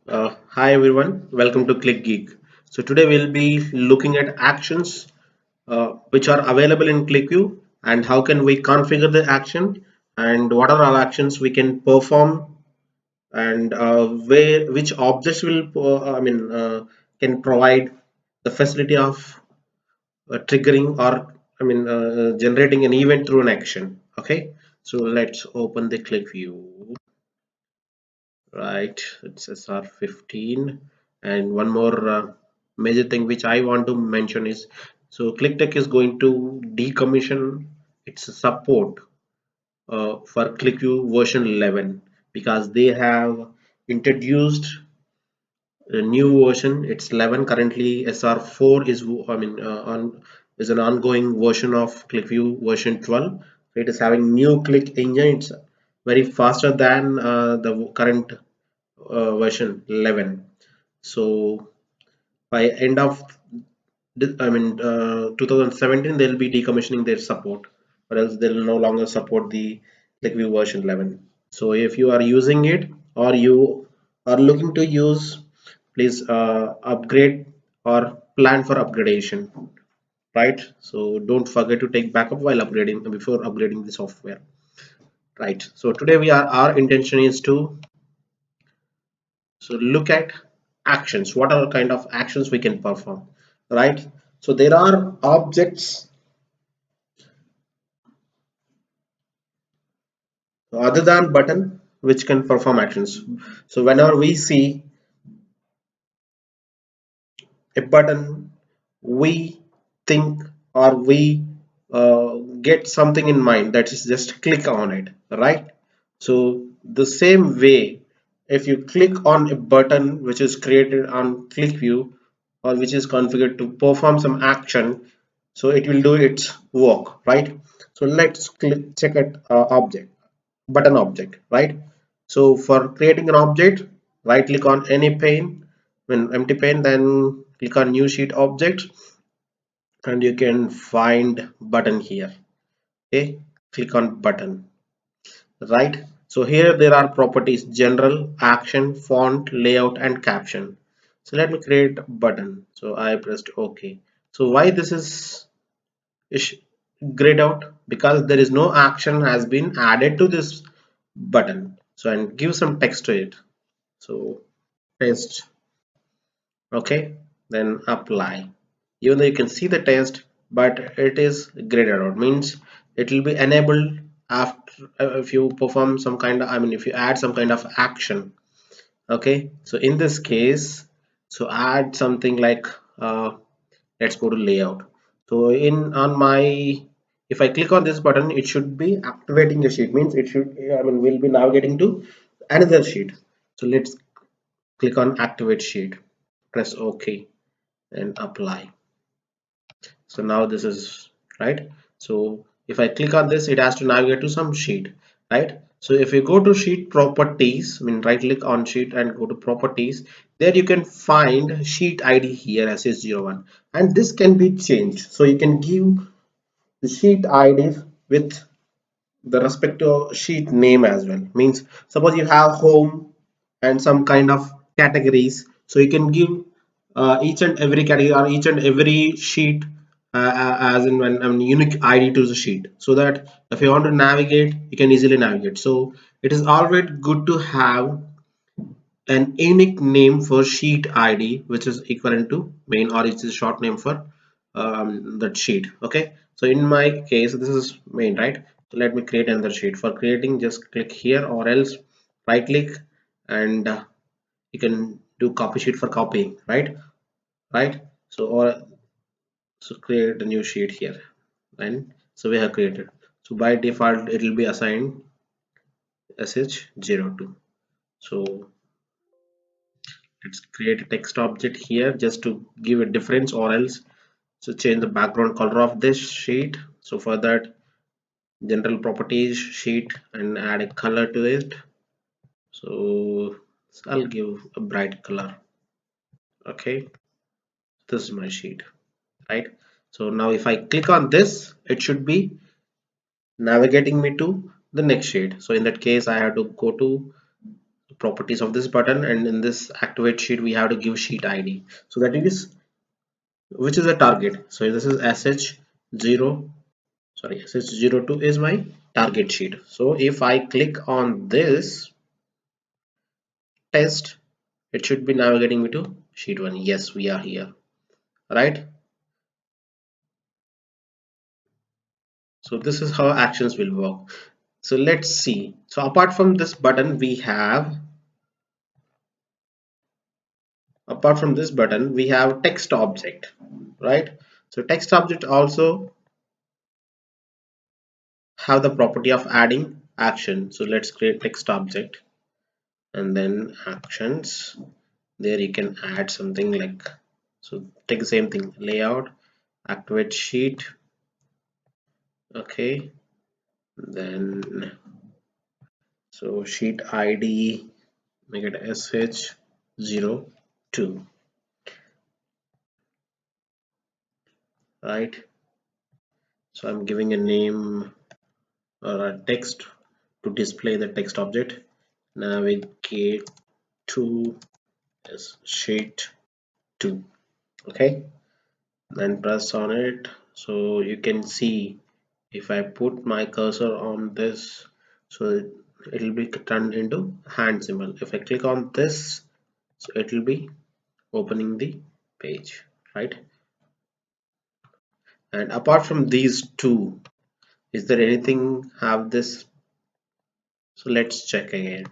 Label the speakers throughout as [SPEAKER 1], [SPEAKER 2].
[SPEAKER 1] Hi everyone, welcome to Qlikgeek. So today we'll be looking at actions which are available in Qlikview and how can we configure the action and what are our actions we can perform and where which objects will can provide the facility of triggering or generating an event through an action. Okay, so let's open the Qlikview. Right, it's SR15. And one more major thing which I want to mention is, so ClickTech is going to decommission its support for Qlikview version 11 because they have introduced a new version. It's 11 currently. SR4 is on is an ongoing version of Qlikview version 12. It is having new click engine. It's very faster than the current version 11. So by end of 2017 they'll be decommissioning their support, or else they'll no longer support the Qlikview version 11. So if you are using it or you are looking to use, please upgrade or plan for upgradation, right? So don't forget to take backup while upgrading, before upgrading the software, right? So today our intention is to look at actions. What are kind of actions we can perform, right? So there are objects other than button which can perform actions. So whenever we see a button, we think or we get something in mind, that is just click on it, right? So the same way, if you click on a button which is created on Qlikview or which is configured to perform some action, so it will do its work, right? So let's check it object, button object, right? So for creating an object, right click on any pane, when empty pane, then click on new sheet object, and you can find button here. Okay, click on button, right? So here there are properties: general, action, font, layout, and caption. So let me create a button. So I pressed OK. So why this is grayed out? Because there is no action has been added to this button. So and give some text to it. So paste. Okay, then apply. Even though you can see the text, but it is graded out, means it will be enabled after if you perform some kind of, if you add some kind of action. Okay, so in this case, so add something like let's go to layout. So in on my, if I click on this button, it should be activating the sheet, means it should, we'll be navigating to another sheet. So let's click on activate sheet, press OK and apply. So now this is right. So if I click on this, it has to navigate to some sheet, right? So if you go to sheet properties, right click on sheet and go to properties, there you can find sheet ID here as S01, and this can be changed. So you can give the sheet IDs with the respective sheet name as well. Means suppose you have home and some kind of categories, so you can give each and every category or each and every sheet as in one unique ID to the sheet, so that if you want to navigate, you can easily navigate. So it is always good to have an unique name for sheet ID which is equivalent to main, or it's a short name for that sheet. Okay, so in my case this is main, right? So let me create another sheet. For creating, just click here, or else right click and you can do copy sheet for copying, right? So or so create a new sheet here, and so we have created. So by default it will be assigned sh02. So let's create a text object here just to give a difference, or else so change the background color of this sheet. So for that, general properties sheet and add a color to it. So I'll give a bright color. Okay, this is my sheet, right? So now if I click on this, it should be navigating me to the next sheet. So in that case I have to go to properties of this button, and in this activate sheet we have to give sheet ID. So that is which is the target. So this is sh0, sorry, sh02 is my target sheet. So if I click on this test, it should be navigating me to sheet 1. Yes, we are here, right? So this is how actions will work. So let's see. So apart from this button we have text object, right? So text object also have the property of adding action. So let's create text object and then actions. There you can add something like, so take the same thing, layout, activate sheet, okay, then so sheet ID, make it sh02, right? So I'm giving a name or a text to display the text object. Navigate to sheet 2, okay, then press on it. So you can see if I put my cursor on this, so it will be turned into hand symbol. If I click on this, so it will be opening the page, right? And apart from these two, is there anything have this? So let's check again.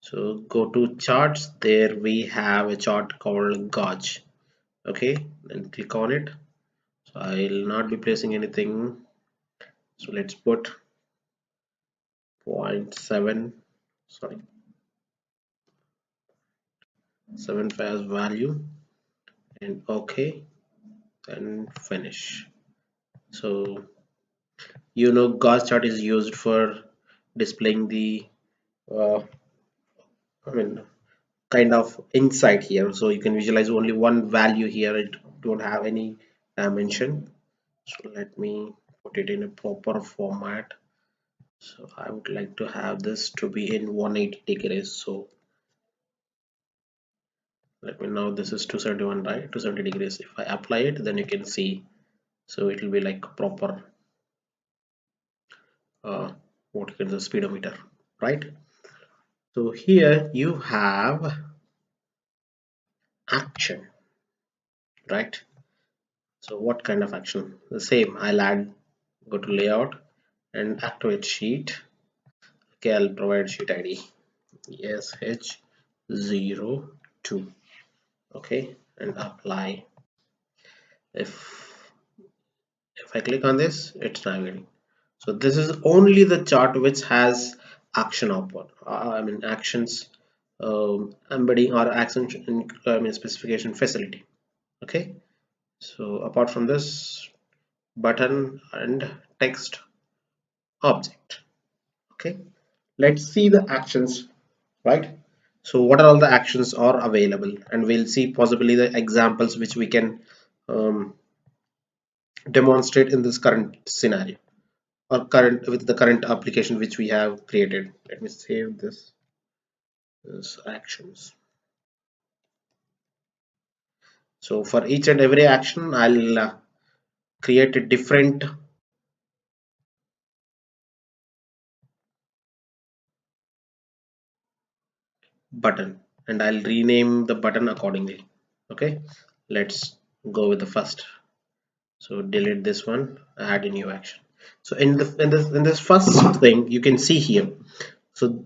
[SPEAKER 1] So go to charts, there we have a chart called gauge, okay, then click on it. So I'll not be placing anything, so let's put 0.7, sorry, 75 as value, and okay, and finish. So gauge chart is used for displaying the uh, I mean kind of insight here, so you can visualize only one value here, it don't have any dimension. So let me put it in a proper format. So I would like to have this to be in 180 degrees. So let me know, this is 271, right? 270 degrees. If I apply it, then you can see, so it will be like proper what you can the speedometer, right? So here you have action, right? So what kind of action? The same, I'll add, go to layout and activate sheet. Okay, I'll provide sheet ID sh02, okay, and apply. If I click on this, it's navigating. So this is only the chart which has action output. I mean actions embedding or action specification facility. Okay. So apart from this, button and text object. Okay. Let's see the actions, right? So what are all the actions are available, and we'll see possibly the examples which we can um, demonstrate in this current scenario, or current with the current application which we have created. Let me save this as actions. So for each and every action, I'll create a different button, and I'll rename the button accordingly. Okay, let's go with the first. So delete this one, add a new action. So in this first thing, you can see here. So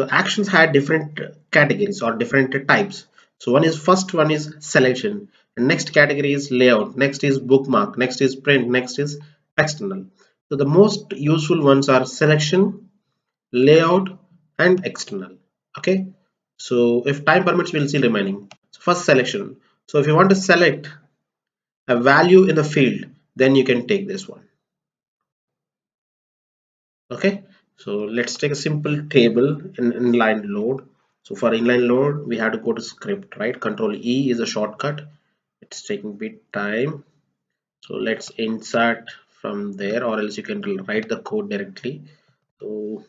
[SPEAKER 1] actions had different categories or different types. So first one is selection, and next category is layout, next is bookmark, next is print, next is external. So the most useful ones are selection, layout, and external. Okay. So if time permits, we'll see remaining. So first, selection. So if you want to select a value in the field, then you can take this one. Okay, so let's take a simple table in inline load. So for inline load, we have to go to script, right? Control E is a shortcut. It's taking a bit time, so let's insert from there, or else you can write the code directly. So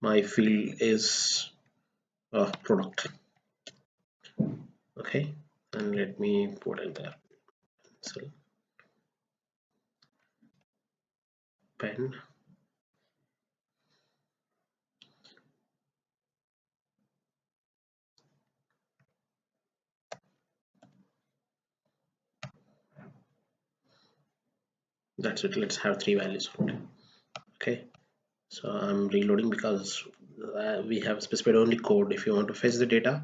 [SPEAKER 1] my field is product. Okay, and let me put in there pencil, pen. That's it. Let's have three values. Okay, so I'm reloading because we have specified only code. If you want to fetch the data,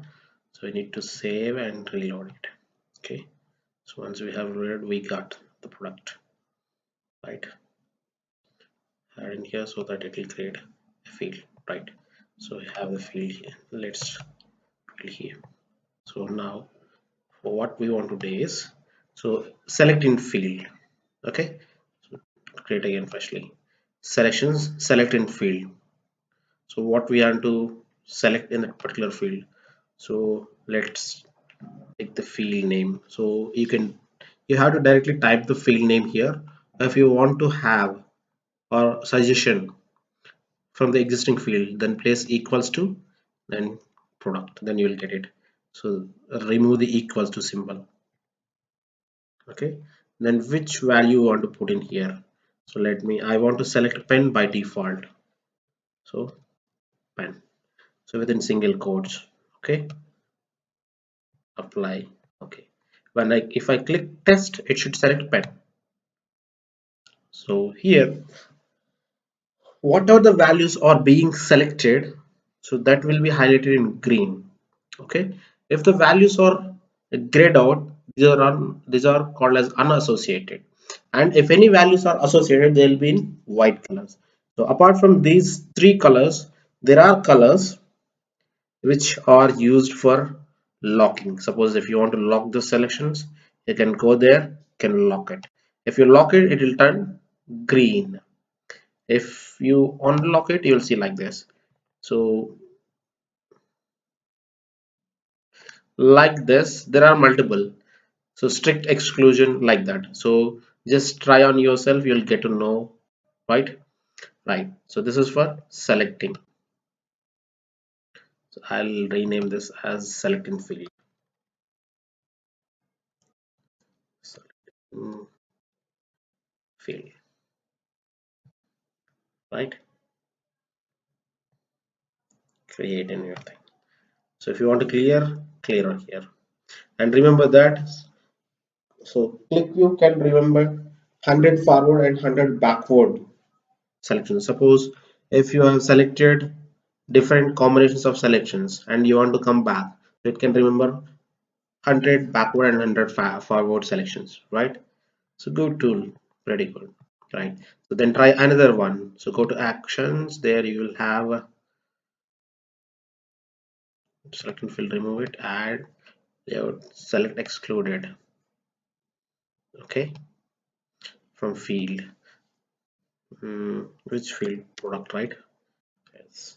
[SPEAKER 1] so we need to save and reload it. Okay, so once we have read, we got the product, right? Add in here so that it will create a field, right? So we have the field here. Let's fill here. So now for what we want to do is, so select in field. Okay, so create again freshly. Selections, select in field. So what we want to select in that particular field. So let's take the field name. So you have to directly type the field name here. If you want to have or suggestion from the existing field, then place equals to, then product, then you will get it. So remove the equals to symbol. Okay, then which value you want to put in here. So I want to select pen by default. So pen, so within single quotes. Okay, apply. Okay, if I click test, it should select pen. So here whatever the values are being selected, so that will be highlighted in green. Okay, if the values are grayed out, these are called as unassociated, and if any values are associated, they will be in white colors. So apart from these three colors, there are colors which are used for locking. Suppose if you want to lock the selections, you can go there, can lock it. If you lock it, it will turn green. If you unlock it, you'll see like this. So like this, there are multiple. So strict exclusion, like that. So just try on yourself, you'll get to know, right? Right. So this is for selecting. So I'll rename this as selecting field. Selecting field, right? Create a new thing. So if you want to clear on here. And remember that, so Qlikview can remember 100 forward and 100 backward selections. Suppose if you have selected different combinations of selections and you want to come back, it can remember 100 backward and 100 forward selections, right? So good tool, pretty good, right? So then try another one. So go to actions, there you will have select and fill, remove it, add layout, select excluded. Okay, from field, which field, product, right? Yes.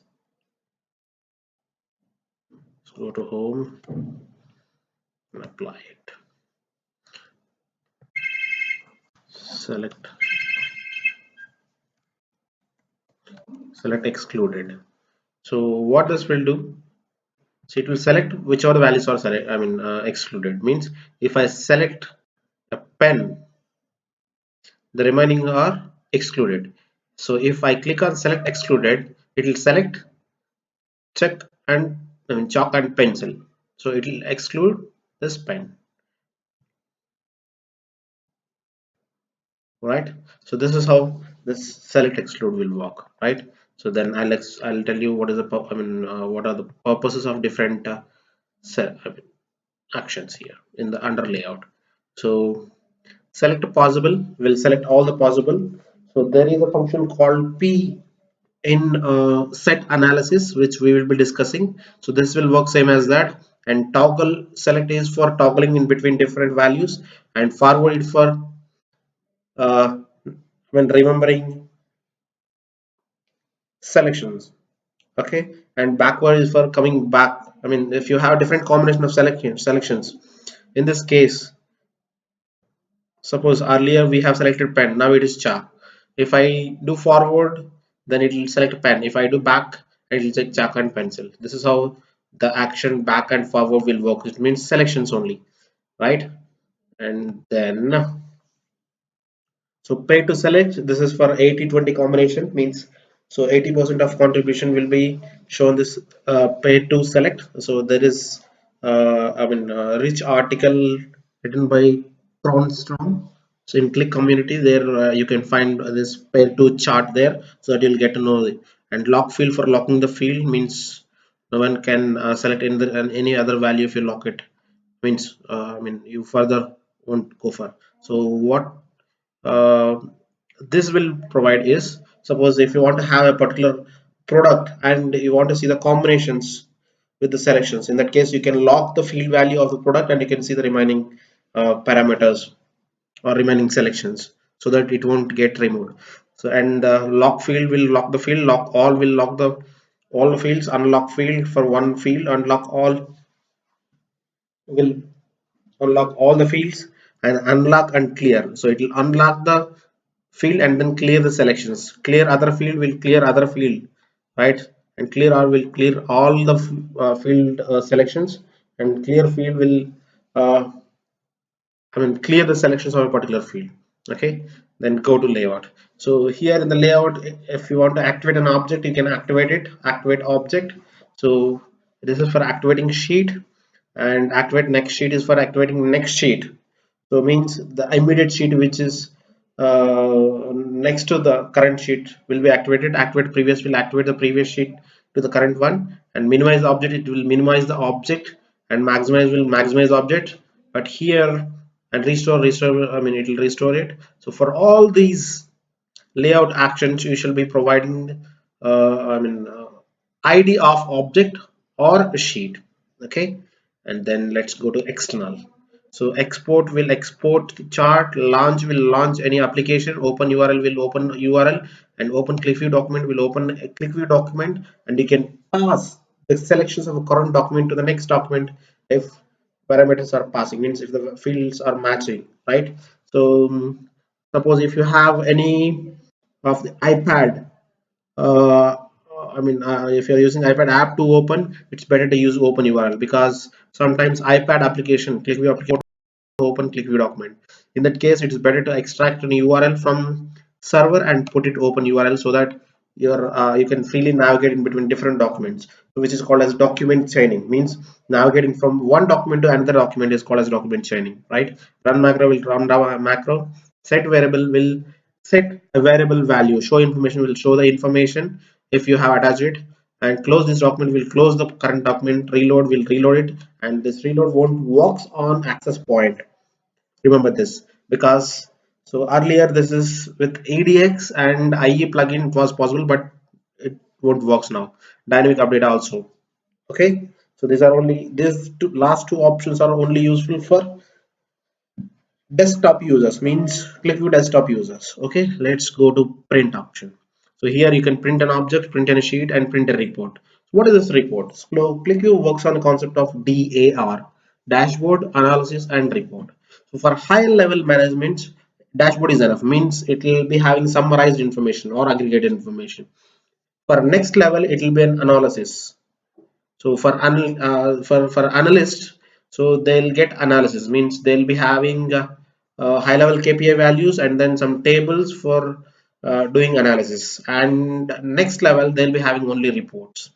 [SPEAKER 1] So go to home and apply it. Select excluded. So what this will do, so it will select whichever the values are excluded. Means if I select a pen, the remaining are excluded. So if I click on select excluded, it will select check and chalk and pencil. So it will exclude this pen, right? So this is how this select exclude will work, right? So then I'll tell you what is the what are the purposes of different actions here in the under layout. So select possible will select all the possible. So there is a function called p in set analysis, which we will be discussing. So this will work same as that. And toggle select is for toggling in between different values, and forward is for when remembering selections. Okay, and backward is for coming back. If you have different combination of selections, in this case, suppose earlier we have selected pen, now it is chalk. If I do forward, then it will select pen. If I do back and it'll say chalk and pencil. This is how the action back and forward will work. It means selections only, right? And then so pay to select, this is for 80-20 combination, means so 80% of contribution will be shown this pay to select. So there is rich article written by Cronstrom. So in Click community there you can find this pay to chart there, so that you'll get to know it. And lock field, for locking the field means no one can select any other value if you lock it, means you further won't go for. So what uh, this will provide is, suppose if you want to have a particular product and you want to see the combinations with the selections, in that case you can lock the field value of the product and you can see the remaining parameters or remaining selections, so that it won't get removed. So and lock field will lock the field, lock all will lock the all fields, unlock field for one field, unlock all will unlock all the fields, and unlock and clear. So it will unlock the field and then clear the selections. Clear other field will clear other field, right? And clear all will clear all the field selections, and clear field will uh, clear the selections of a particular field. Okay, then go to layout. So here in the layout, if you want to activate an object, you can activate it. Activate object. So this is for activating sheet, and activate next sheet is for activating next sheet. So means the immediate sheet which is next to the current sheet will be activated. Activate previous will activate the previous sheet to the current one, and minimize the object, it will minimize the object, and maximize will maximize the object. But here, and restore, it will restore it. So for all these layout actions, you shall be providing id of object or a sheet. Okay, and then let's go to external. So export will export chart, launch will launch any application, open URL will open URL, and open Qlikview document will open a Qlikview document, and you can pass the selections of a current document to the next document if parameters are passing, means if the fields are matching, right? So suppose if you have any of the iPad, if you're using iPad app to open, it's better to use open URL, because sometimes iPad application, Qlikview application, open Qlikview document. In that case, it is better to extract an URL from server and put it open URL, so that you can freely navigate in between different documents, which is called as document chaining. Means navigating from one document to another document is called as document chaining, right? Run macro will run down macro. Set variable will set a variable value. Show information will show the information if you have attached it, and close this document will close the current document. Reload will reload it, and this reload won't works on access point. Remember this, because so earlier this is with ADX and IE plugin it was possible, but it won't works now. Dynamic update also. Okay, so these are only these last two options are only useful for desktop users, means Qlikview desktop users. Okay, let's go to print option. So here you can print an object, print a sheet, and print a report. What is this report? So Qlikview works on the concept of DAR, dashboard, analysis, and report. So for high level management, dashboard is enough, means it will be having summarized information or aggregated information. For next level, it will be an analysis. So for analysts, so they'll get analysis, means they'll be having high level KPI values and then some tables for doing analysis, and next level they'll be having only reports.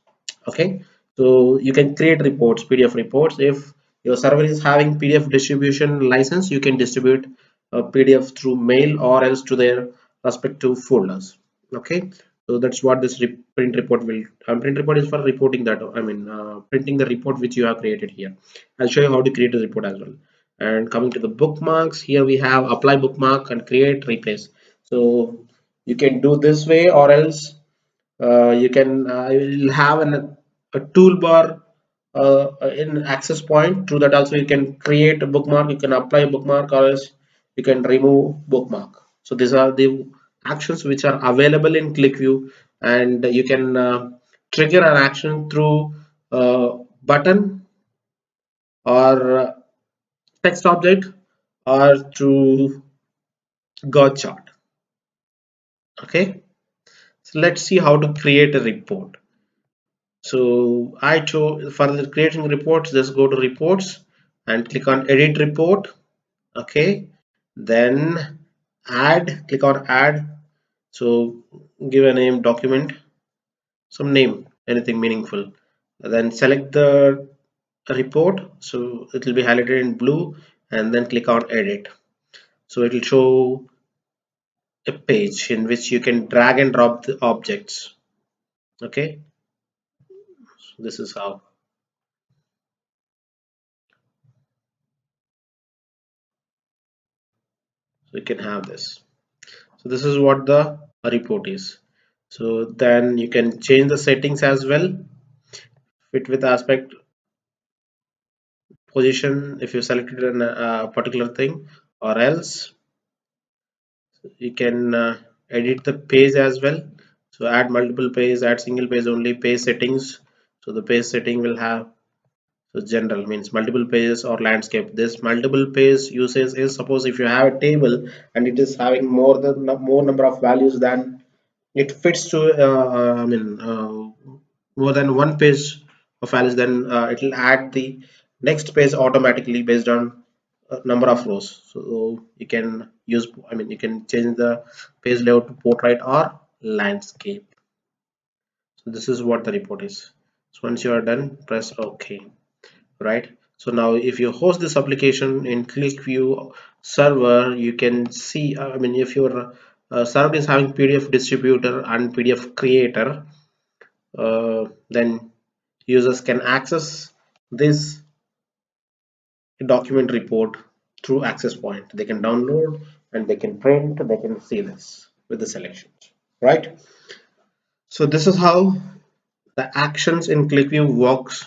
[SPEAKER 1] Okay, so you can create reports, PDF reports. If your server is having PDF distribution license, you can distribute PDF through mail or else to their respective folders. Okay, so that's what this print report will. Print report is for reporting that. Printing the report which you have created here. I'll show you how to create a report as well. And coming to the bookmarks, here we have apply bookmark and create replace. So you can do this way, or else you can will have a toolbar in access point. Through that also you can create a bookmark, you can apply a bookmark, or else you can remove bookmark. So these are the actions which are available in Qlikview, and you can trigger an action through button or text object, or through God chart. Okay, so let's see how to create a report. So I chose for the creating reports, just go to reports and click on edit report. Okay, then add, click on add. So give a name, document, some name, anything meaningful. Then select the report, so it will be highlighted in blue, and then click on edit. So it will show a page in which you can drag and drop the objects. Okay, so this is how. So you can have this. So this is what the report is. So then you can change the settings as well, fit with aspect, position if you selected a particular thing, or else you can edit the page as well. So add multiple page, add single page only, page settings. So the page setting will have, so general means multiple pages or landscape. This multiple page usage is, suppose if you have a table and it is having more number of values than it fits to more than one page of values, then it will add the next page automatically based on number of rows. So you can use, you can change the page layout to portrait or landscape. So this is what the report is. So once you are done, press OK. Right, so now if you host this application in Qlikview server, you can see, if your server is having PDF distributor and PDF creator, then users can access this document report through access point. They can download and they can print, they can see this with the selections, right? So this is how the actions in Qlikview works.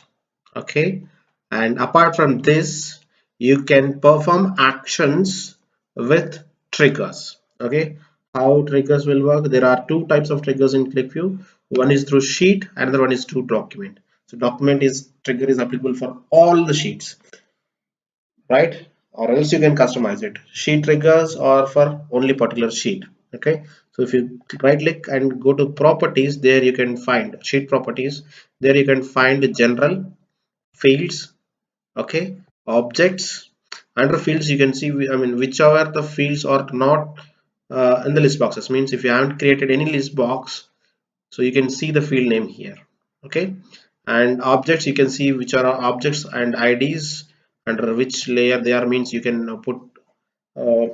[SPEAKER 1] Okay, and apart from this, you can perform actions with triggers. Okay, how triggers will work? There are two types of triggers in Qlikview. One is through sheet, another one is through document. So document is trigger is applicable for all the sheets, right? Or else you can customize it. Sheet triggers are for only particular sheet. Okay, so if you right click and go to properties, there you can find sheet properties. There you can find general, fields, okay, objects. Under fields you can see, whichever the fields are not in the list boxes, means if you haven't created any list box, so you can see the field name here. Okay, and objects, you can see which are objects and IDs under which layer they are, means you can put uh,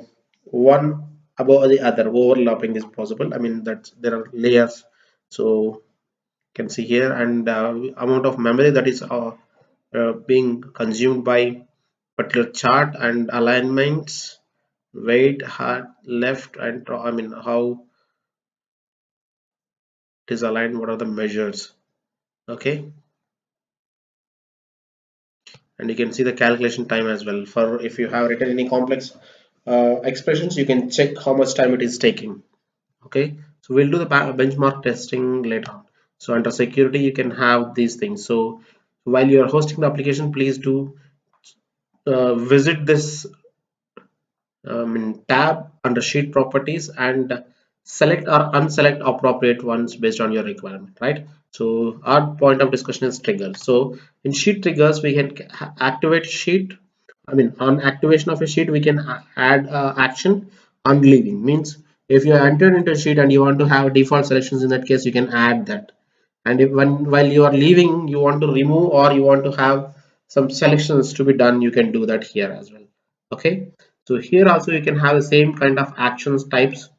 [SPEAKER 1] one above the other, overlapping is possible. That there are layers. So you can see here, and amount of memory that is being consumed by particular chart, and alignments, weight, height, left, and how it is aligned, what are the measures. Okay, and you can see the calculation time as well. For if you have written any complex expressions, you can check how much time it is taking. Okay, so we'll do the benchmark testing later on. So under security you can have these things. So while you are hosting the application, please do visit this tab under sheet properties and select or unselect appropriate ones based on your requirement, right? So our point of discussion is triggers. So in sheet triggers, we can activate sheet. On activation of a sheet, we can add action on leaving. Means if you entered into a sheet and you want to have default selections, in that case, you can add that. And if while you are leaving, you want to remove or you want to have some selections to be done, you can do that here as well. Okay, so here also you can have the same kind of actions types,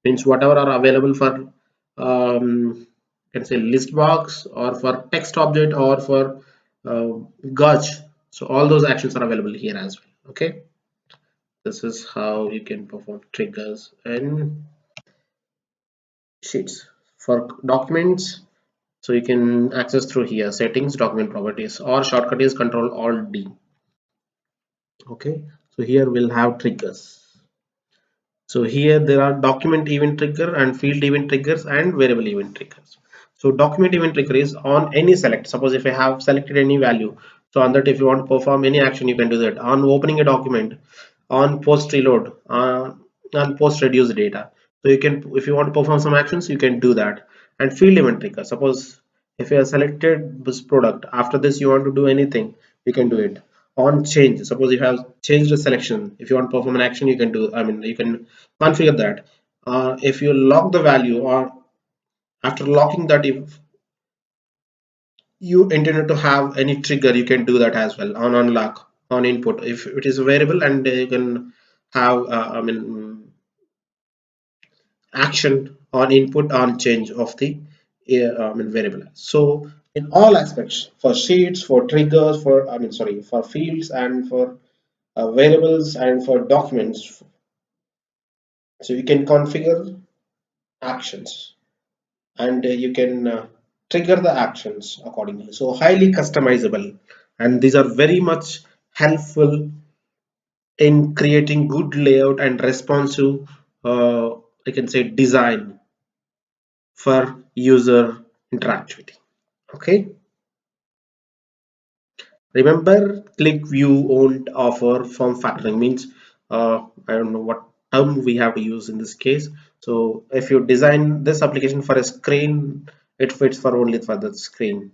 [SPEAKER 1] means whatever are available for you can say list box or for text object or for uh, gauge. So all those actions are available here as well. Okay, this is how you can perform triggers and sheets. For documents, so you can access through here, settings, document properties, or shortcut is control alt D. Okay, so here we'll have triggers. So here there are document event trigger and field event triggers and variable event triggers. So document event trigger is on any select. Suppose if I have selected any value, so on that if you want to perform any action, you can do that. On opening a document, on post reload, on post reduce data. So you can, if you want to perform some actions, you can do that. And field event trigger. Suppose If you have selected this product, after this you want to do anything, you can do it. On change, suppose you have changed the selection, if you want to perform an action, you can do, I mean, you can configure that. If you lock the value, or after locking that, if you intended to have any trigger, you can do that as well. On unlock, on input, if it is a variable, and you can have I mean, action on input on change of the variable. So in all aspects, for sheets, for triggers, for I mean sorry, for fields, and for variables, and for documents, so you can configure actions, and you can trigger the actions accordingly. So highly customizable, and these are very much helpful in creating good layout and responsive, I can say, design for user interactivity. Okay, remember, Qlikview won't offer form factoring, means I don't know what term we have to use in this case. So if you design this application for a screen, it fits for only for the screen,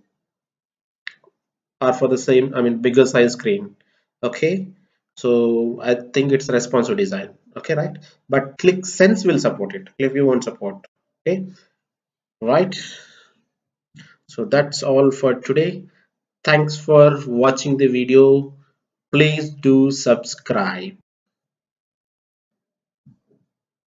[SPEAKER 1] or for the same, I mean, bigger size screen. Okay, so I think it's responsive design. Okay, right? But Click Sense will support it. Qlikview won't support. Okay, right? So that's all for today. Thanks for watching the video. Please do subscribe.